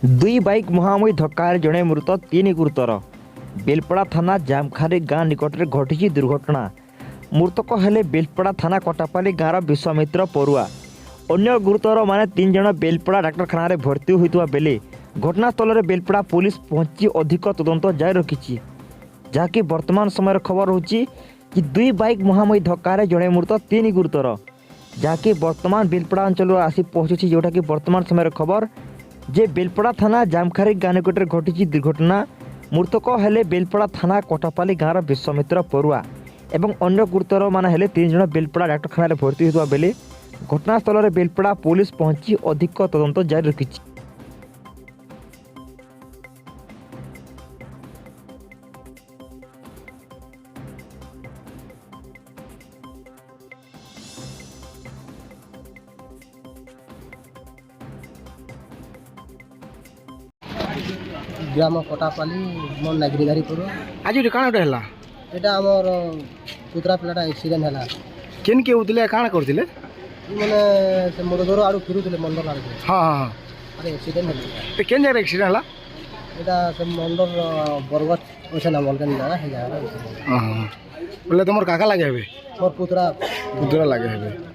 दुई बाइक मुहांमुही धक्का जड़े मृत तीन गुरुतर। बेलपड़ा थाना जामखारी गाँ निकट में घटी दुर्घटना। मृतक हेले बेलपड़ा थाना कटापाली गाँव विश्वामित्र परुआ। अन्य गुरुतर माने तीन जन बेलपड़ा डाक्तखाना रे भर्ती होता बेले घटनास्थल में बेलपड़ा पुलिस पहुंची अधिक तदंत जारी रखी। जहाँकि वर्तमान समय खबर होची कि दुई बाइक मुहांमुही धक्का जड़े मृत तीन गुरुतर। जहाँकि वर्तमान बेलपड़ा अंचल आसी पहुंची जोटा कि वर्तमान समय खबर जे बेलपड़ा थाना जामखारी गाँ निकट में घटी दुर्घटना। मृतक हेले बेलपड़ा थाना कटापाली गाँव विश्वामित्र परुआ एवं अन्य गुरुतर मान हेले तीन जन बेलपड़ा डाक्तखाना भर्ती होता बेले घटनास्थल में बेलपड़ा पुलिस पहुंची अधिक तदंत जारी रखी। ग्राम कटापाली मोर नागरीधारी पड़ो। आज काण गोटे है एटा हमर पुतरा पिलाटा एक्सीडेंट है। केन के उतले काण करथिले मैंने से मोरदोर आड़ू फिरुले मंडल आड़ू। हाँ हाँ अरे एक्सीडेंट है तो केन जगह एक्सीडेंट हला एटा से मंडल बरगत ओछे ना मलकन जगह है जगह। हाँ हाँ बोले तुमर काका लगे हेबे मोर पुतरा पुतरा लगे हेबे।